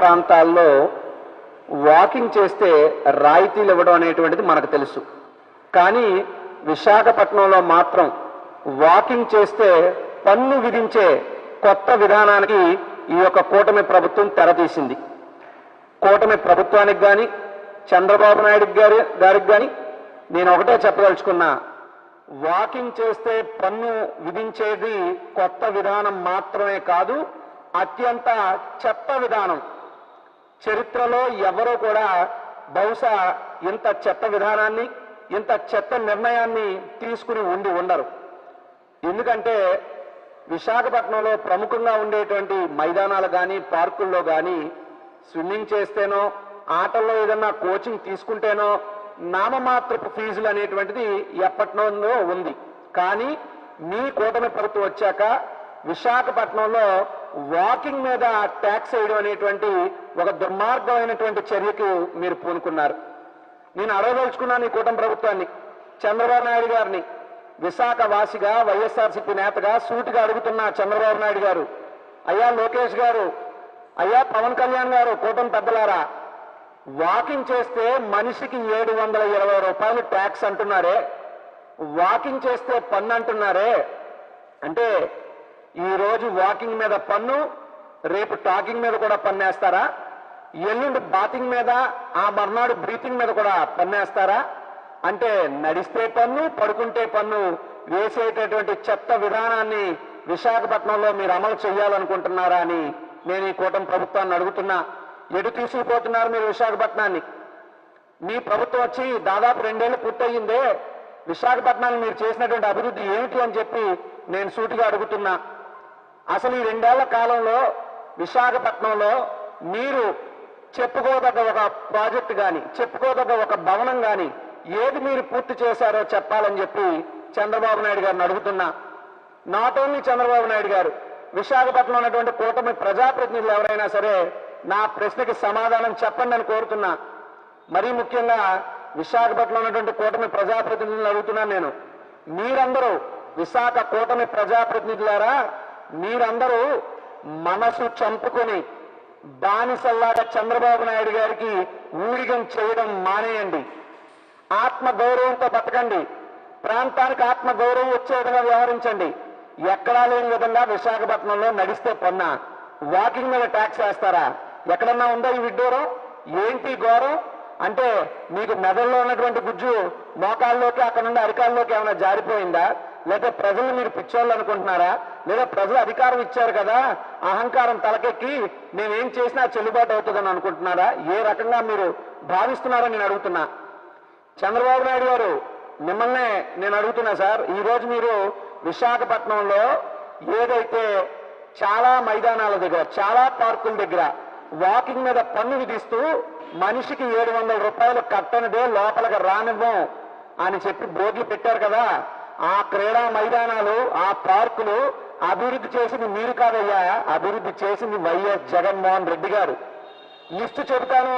ప్రాంతాల్లో వాకింగ్ చేస్తే రాయితీలు ఇవ్వడం అనేటువంటిది మనకు తెలుసు. కానీ విశాఖపట్నంలో మాత్రం వాకింగ్ చేస్తే పన్ను విధించే కొత్త విధానానికి ఈ యొక్క కూటమి ప్రభుత్వం తెరతీసింది. కూటమి ప్రభుత్వానికి కానీ చంద్రబాబు నాయుడు గారికి కానీ నేను ఒకటే చెప్పదలుచుకున్నా, వాకింగ్ చేస్తే పన్ను విధించేది కొత్త విధానం మాత్రమే కాదు, అత్యంత చెత్త విధానం. చరిత్రలో ఎవరో కూడా బహుశా ఇంత చెత్త విధానాన్ని, ఇంత చెత్త నిర్ణయాన్ని తీసుకుని ఉండరు. ఎందుకంటే విశాఖపట్నంలో ప్రముఖంగా ఉండేటువంటి మైదానాలు కానీ పార్కుల్లో కానీ స్విమ్మింగ్ చేస్తేనో ఆటల్లో ఏదన్నా కోచింగ్ తీసుకుంటేనో నామమాత్రపు ఫీజులు అనేటువంటిది ఎప్పటినో ఉంది. కానీ మీ కూటమి ప్రభుత్వం వచ్చాక విశాఖపట్నంలో వాకింగ్ మీద ట్యాక్స్ వేయడం అనేటువంటి ఒక దుర్మార్గమైనటువంటి చర్యకు మీరు పూనుకున్నారు. నేను అడగదలుచుకున్నాను ఈ కూటమి ప్రభుత్వాన్ని, చంద్రబాబు నాయుడు గారిని, విశాఖ వాసిగా వైఎస్ఆర్సీపీ నేతగా సూటిగా అడుగుతున్న చంద్రబాబు నాయుడు గారు, అయ్యా లోకేష్ గారు, అయ్యా పవన్ కళ్యాణ్ గారు, కూటమి పెద్దలారా, వాకింగ్ చేస్తే మనిషికి 720 రూపాయలు ట్యాక్స్ అంటున్నారే, వాకింగ్ చేస్తే పన్ను అంటున్నారే, అంటే ఈరోజు వాకింగ్ మీద పన్ను, రేపు టాకింగ్ మీద కూడా పన్నేస్తారా? ఎల్లుండి బాతింగ్ మీద, ఆ మర్నాడు బ్రీతింగ్ మీద కూడా పన్నేస్తారా? అంటే నడిస్తే పన్ను, పడుకుంటే పన్ను వేసేటటువంటి చెత్త విధానాన్ని విశాఖపట్నంలో మీరు అమలు చేయాలనుకుంటున్నారా అని నేను ఈ కూటమి ప్రభుత్వాన్ని అడుగుతున్నా. ఎటు తీసుకుపోతున్నారు మీరు విశాఖపట్నాన్ని? మీ ప్రభుత్వం వచ్చి దాదాపు 2 ఏళ్ళు పూర్తయిందే, విశాఖపట్నాన్ని మీరు చేసినటువంటి అభివృద్ధి ఏమిటి అని చెప్పి నేను సూటిగా అడుగుతున్నా. అసలు ఈ 2 ఏళ్ల కాలంలో విశాఖపట్నంలో మీరు చెప్పుకోదగ్గ ఒక ప్రాజెక్టు కానీ, చెప్పుకోదగ్గ ఒక భవనం కానీ ఏది మీరు పూర్తి చేశారో చెప్పాలని చెప్పి చంద్రబాబు నాయుడు గారిని అడుగుతున్నా. నాట్ ఓన్లీ చంద్రబాబు నాయుడు గారు, విశాఖపట్నంలో ఉన్నటువంటి కూటమి ప్రజాప్రతినిధులు ఎవరైనా సరే నా ప్రశ్నకి సమాధానం చెప్పండి అని కోరుతున్నా. మరీ ముఖ్యంగా విశాఖపట్నంలో ఉన్నటువంటి కూటమి ప్రజాప్రతినిధులను అడుగుతున్నాను నేను, మీరందరూ విశాఖ కూటమి ప్రజాప్రతినిధులారా, మీరందరూ మనసు చంపుకొని బానిసల్లాగా చంద్రబాబు నాయుడు గారికి ఊడిగం చేయడం మానేయండి. ఆత్మగౌరవంతో బతకండి. ప్రాంతానికి ఆత్మగౌరవం వచ్చే విధంగా వ్యవహరించండి. ఎక్కడా లేని విధంగా విశాఖపట్నంలో నడిస్తే పన్నా, వాకింగ్ మీద ట్యాక్స్ వేస్తారా? ఎక్కడన్నా ఉందా ఈ విడ్డూరం? ఏంటి ఘోరం? అంటే మీకు మెదడులో ఉన్నటువంటి గుజ్జు మోకాల్లోకి, అక్కడ నుండి అరికాల్లోకి ఏమైనా జారిపోయిందా? లేదా ప్రజలు మీరు పిచ్చోళ్ళు అనుకుంటున్నారా? లేదా ప్రజలు అధికారం ఇచ్చారు కదా, అహంకారం తలకెక్కి నేనేం చేసినా చెల్లుబాటు అవుతుందని అనుకుంటున్నారా? ఏ రకంగా మీరు భావిస్తున్నారో నేను అడుగుతున్నా. చంద్రబాబు నాయుడు గారు, మిమ్మల్నే నేను అడుగుతున్నా సార్, ఈరోజు మీరు విశాఖపట్నంలో ఏదైతే చాలా మైదానాల దగ్గర, చాలా పార్కుల దగ్గర వాకింగ్ మీద పన్ను విధిస్తూ మనిషికి 700 రూపాయలు కట్టనిదే లోపలికి రానివ్వం అని చెప్పి బోర్డులు పెట్టారు కదా, ఆ క్రీడా మైదానాలు, ఆ పార్కులు అభివృద్ధి చేసింది మీరు కాదయ్యా, అభివృద్ధి చేసింది వైఎస్ జగన్మోహన్ రెడ్డి గారు. లిస్టు చెబుతాను,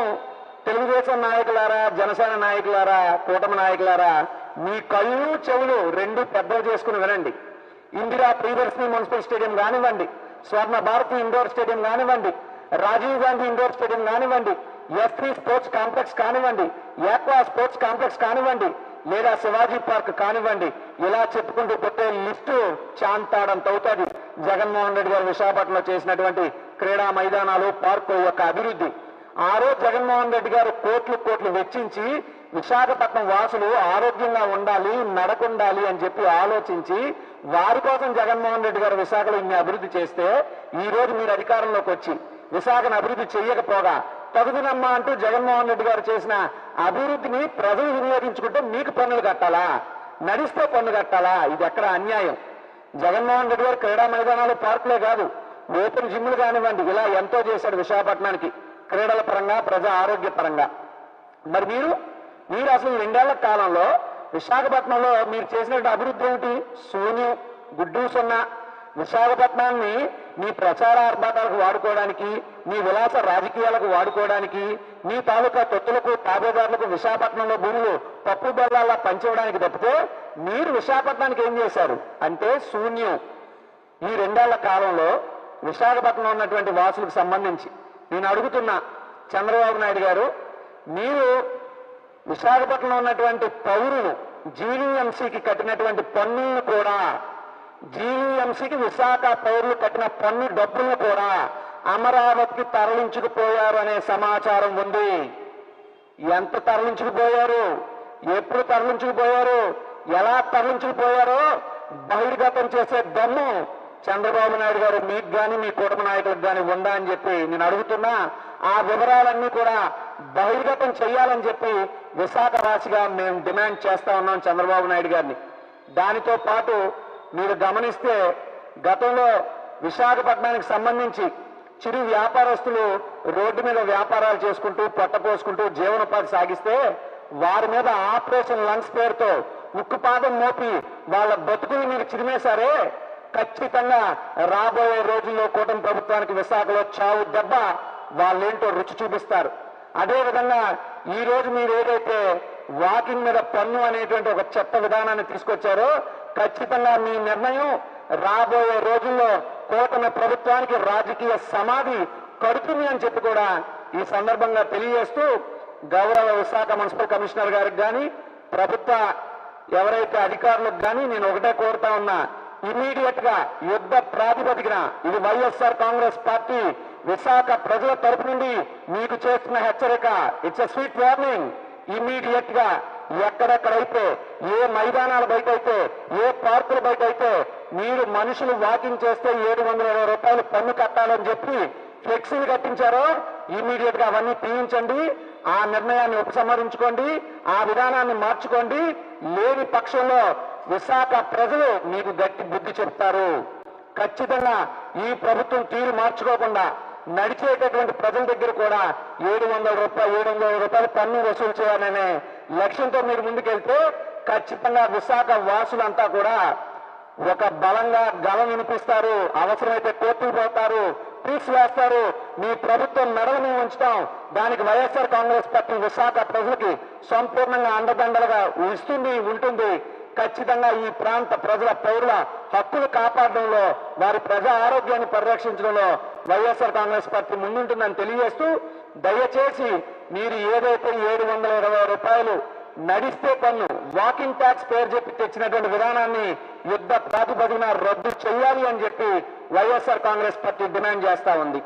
తెలుగుదేశం నాయకులారా, జనసేన నాయకులారా, కూటమి నాయకులారా, మీ కళ్ళు చెవులు 2 పెద్దలు చేసుకుని వినండి. ఇందిరా ప్రియదర్శిని మున్సిపల్ స్టేడియం కానివ్వండి, స్వర్ణ భారతి ఇండోర్ స్టేడియం కానివ్వండి, రాజీవ్ గాంధీ ఇండోర్ స్టేడియం కానివ్వండి, ఎఫ్రీ స్పోర్ట్స్ కాంప్లెక్స్ కానివ్వండి, యాక్వా స్పోర్ట్స్ కాంప్లెక్స్ కానివ్వండి, లేదా శివాజీ పార్క్ కానివ్వండి, ఇలా చెప్పుకుంటూ పోతే లిస్టు చాంతాడంత అవుతుంది జగన్మోహన్ రెడ్డి గారు విశాఖపట్నంలో చేసినటువంటి క్రీడా మైదానాలు, పార్కుల యొక్క అభివృద్ధి. ఆ రోజు జగన్మోహన్ రెడ్డి గారు కోట్లు వెచ్చించి విశాఖపట్నం వాసులు ఆరోగ్యంగా ఉండాలి, నడకుండాలి అని చెప్పి ఆలోచించి వారి కోసం జగన్మోహన్ రెడ్డి గారు విశాఖలో ఇన్ని అభివృద్ధి చేస్తే, ఈ రోజు మీరు అధికారంలోకి వచ్చి విశాఖను అభివృద్ధి చేయకపోగా తగుదినమ్మా అంటూ జగన్మోహన్ రెడ్డి గారు చేసిన అభివృద్ధిని ప్రజలు వినియోగించుకుంటే మీకు పన్నులు కట్టాలా? నడిస్తే పన్ను కట్టాలా? ఇది ఎక్కడ అన్యాయం? జగన్మోహన్ రెడ్డి గారు క్రీడా మైదానాలు, పార్కులే కాదు, ఓపెన్ జిమ్లు కానివ్వండి, ఇలా ఎంతో చేశాడు విశాఖపట్నానికి క్రీడల పరంగా, ప్రజా ఆరోగ్య పరంగా. మరి మీరు అసలు 2 ఏళ్ల కాలంలో విశాఖపట్నంలో మీరు చేసినట్టు అభివృద్ధి ఏమిటి? శూన్యం, గుడ్డు సున్నా. విశాఖపట్నాన్ని మీ ప్రచార ఆర్భాటాలకు వాడుకోవడానికి, మీ విలాస రాజకీయాలకు వాడుకోవడానికి, మీ తాలూకా తొత్తులకు, తాబేదారులకు విశాఖపట్నంలో భూములు పప్పు బెల్లాల్లా పంచివ్వడానికి తప్పితే మీరు విశాఖపట్నానికి ఏం చేశారు అంటే శూన్యం. ఈ 2 ఏళ్ల కాలంలో విశాఖపట్నంలో ఉన్నటువంటి వాసులకు సంబంధించి నేను అడుగుతున్నా చంద్రబాబు నాయుడు గారు, మీరు విశాఖపట్నంలో ఉన్నటువంటి పౌరులు జీవీఎంసీకి కట్టినటువంటి పన్నులను కూడా, జీవీఎంసీకి విశాఖ పౌరులు కట్టిన పన్ను డబ్బులను కూడా అమరావతికి తరలించుకుపోయారు అనే సమాచారం ఉంది. ఎంత తరలించుకుపోయారు, ఎప్పుడు తరలించుకుపోయారు, ఎలా తరలించుకుపోయారో బహిర్గతం చేసే దమ్ము చంద్రబాబు నాయుడు గారు మీకు కానీ మీ కూటమి నాయకులకు కానీ ఉందా అని చెప్పి నేను అడుగుతున్నా. ఆ వివరాలన్నీ కూడా బహిర్గతం చేయాలని చెప్పి విశాఖ వాసిగా మేము డిమాండ్ చేస్తా ఉన్నాం చంద్రబాబు నాయుడు గారిని. దానితో పాటు మీరు గమనిస్తే గతంలో విశాఖపట్నానికి సంబంధించి చిరు వ్యాపారస్తులు రోడ్డు మీద వ్యాపారాలు చేసుకుంటూ పొట్టపోసుకుంటూ జీవనోపాధి సాగిస్తే వారి మీద ఆపరేషన్ లంగ్స్ పేరుతో ఉక్కుపాదం మోపి వాళ్ళ బతుకులు మీరు చిరిమేశారే, ఖచ్చితంగా రాబోయే రోజుల్లో కూటమి ప్రభుత్వానికి విశాఖలో చావు దెబ్బ వాళ్ళేంటో రుచి చూపిస్తారు. అదేవిధంగా ఈ రోజు మీరు ఏదైతే వాకింగ్ మీద పన్ను అనేటువంటి ఒక చట్ట విధానాన్ని తీసుకొచ్చారో ఖచ్చితంగా మీ నిర్ణయం రాబోయే రోజుల్లో కూటమి ప్రభుత్వానికి రాజకీయ సమాధి కడుతుంది అని చెప్పి కూడా ఈ సందర్భంగా తెలియజేస్తూ గౌరవ విశాఖ మున్సిపల్ కమిషనర్ గారికి కానీ ప్రభుత్వ ఎవరైతే అధికారులకు కానీ నేను ఒకటే కోరుతా ఉన్నా, ఇమీడియట్ గా యుద్ధ ప్రాతిపదికన ఇది వైఎస్ఆర్ కాంగ్రెస్ పార్టీ విశాఖ ప్రజల తరపు నుండి మీకు చేస్తున్న హెచ్చరిక. It's a sweet warning. Immediate గా ఎక్కడెక్కడైతే ఏ మైదానాల బయట అయితే ఏ పార్కుల బయట అయితే మీరు మనుషులు వాకింగ్ చేస్తే 720 రూపాయలు పన్ను కట్టాలని చెప్పి ఫ్లెక్సీలు కట్టించారో ఇమీడియట్ గా అవన్నీ తీయించండి. ఆ నిర్ణయాన్ని ఉపసంహరించుకోండి, ఆ విధానాన్ని మార్చుకోండి. లేని పక్షంలో విశాఖ ప్రజలు మీకు గట్టి బుద్ధి చెప్తారు. ఖచ్చితంగా ఈ ప్రభుత్వం తీరు మార్చుకోకుండా నడిచేటటువంటి ప్రజల దగ్గర కూడా 700 రూపాయలు పన్ను వసూలు చేయాలనే లక్ష్యంతో మీరు ముందుకెళ్తే ఖచ్చితంగా విశాఖ వాసులంతా కూడా ఒక బలంగా గలం వినిపిస్తారు. అవసరమైతే కోర్టుకు పోతారు, పీస్ వేస్తారు. మీ ప్రభుత్వం మెడలు మేము ఉంచుతాం. దానికి వైఎస్ఆర్ కాంగ్రెస్ పార్టీ విశాఖ ప్రజలకి సంపూర్ణంగా అండదండలుగా ఉంటుంది. ఖచ్చితంగా ఈ ప్రాంత ప్రజల పౌరుల హక్కులు కాపాడడంలో వారి ప్రజా ఆరోగ్యాన్ని పరిరక్షించడంలో వైఎస్ఆర్ కాంగ్రెస్ పార్టీ ముందుంటుందని తెలియజేస్తూ దయచేసి మీరు ఏదైతే 720 రూపాయలు నడిస్తే పన్ను వాకింగ్ ట్యాక్స్ పేరు చెప్పి తెచ్చినటువంటి విధానాన్ని యుద్ధ ప్రాతిపదికన రద్దు చేయాలి అని చెప్పి వైఎస్ఆర్ కాంగ్రెస్ పార్టీ డిమాండ్ చేస్తా ఉంది.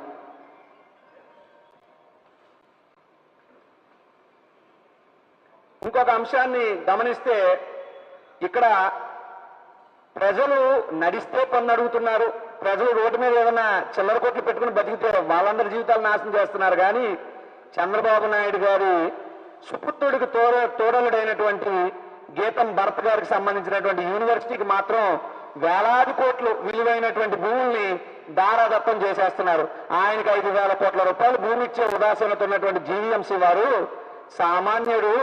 ఇంకొక అంశాన్ని గమనిస్తే ఇక్కడ ప్రజలు నడిస్తే పన్ను అడుగుతున్నారు. ప్రజలు రోడ్డు మీద ఏదైనా చిల్లర కొట్లు పెట్టుకుని బతికితే వాళ్ళందరి జీవితాలు నాశనం చేస్తున్నారు. కానీ చంద్రబాబు నాయుడు గారి సుపుత్రుడికి తోడలుడైనటువంటి గీతం భరత్ గారికి సంబంధించినటువంటి యూనివర్సిటీకి మాత్రం వేలాది కోట్లు విలువైనటువంటి భూముల్ని దారాదత్తం చేసేస్తున్నారు. ఆయనకి 5,000 కోట్ల రూపాయలు భూమి ఇచ్చే ఉదాసీనత ఉన్నటువంటి జీవీఎంసీ వారు సామాన్యుడు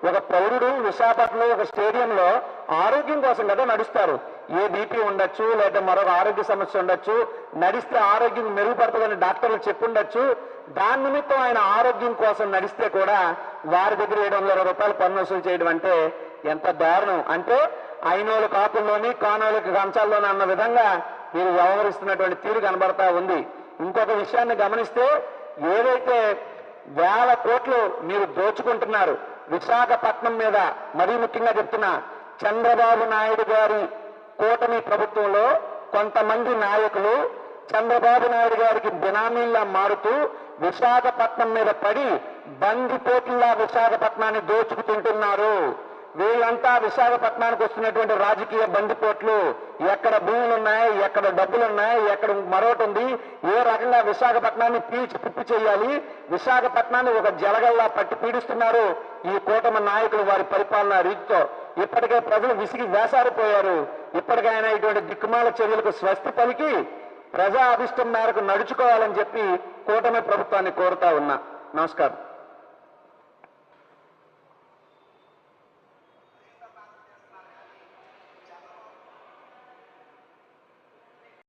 ఒక పౌరుడు విశాఖపట్నంలో ఒక స్టేడియంలో ఆరోగ్యం కోసం కదా నడుస్తారు. ఏ బీపీ ఉండొచ్చు, లేదా మరొక ఆరోగ్య సమస్య ఉండొచ్చు, నడిస్తే ఆరోగ్యం మెరుగుపడుతుందని డాక్టర్లు చెప్పుండొచ్చు. దాని నిమిత్తం ఆయన ఆరోగ్యం కోసం నడిస్తే కూడా వారి దగ్గర 720 రూపాయలు పన్ను వసూలు చేయడం అంటే ఎంత దారుణం. అంటే అయినోళ్ళు కాపుల్లోని కానోళ్ళకి కంచాల్లోని అన్న విధంగా మీరు వ్యవహరిస్తున్నటువంటి తీరు కనబడతా ఉంది. ఇంకొక విషయాన్ని గమనిస్తే ఏదైతే వేల కోట్లు మీరు దోచుకుంటున్నారు విశాఖపట్నం మీద, మరీ ముఖ్యంగా చెప్తున్నా చంద్రబాబు నాయుడు గారి కూటమి ప్రభుత్వంలో కొంతమంది నాయకులు చంద్రబాబు నాయుడు గారికి బినామీల్లా మారుతూ విశాఖపట్నం మీద పడి బందిపోట్లా విశాఖపట్నాన్ని దోచుకుతుంటున్నారు. వీళ్ళంతా విశాఖపట్నానికి వస్తున్నటువంటి రాజకీయ బందిపోట్లు. ఎక్కడ భూములు ఉన్నాయి, ఎక్కడ డబ్బులు ఉన్నాయి, ఎక్కడ మరొకటి ఉంది, ఏ రకంగా విశాఖపట్నాన్ని పీల్చి పిప్పి చేయాలి, విశాఖపట్నాన్ని ఒక జలగల్లా పట్టి పీడిస్తున్నారు ఈ కూటమి నాయకులు వారి పరిపాలనా రీతితో. ఇప్పటికే ప్రజలు విసిగి వేసారిపోయారు. ఇప్పటికైనా ఇటువంటి దిక్కుమాల చర్యలకు స్వస్తి పలికి ప్రజా అభిష్టం మేరకు నడుచుకోవాలని చెప్పి కూటమి ప్రభుత్వాన్ని కోరుతా ఉన్నా. నమస్కారం.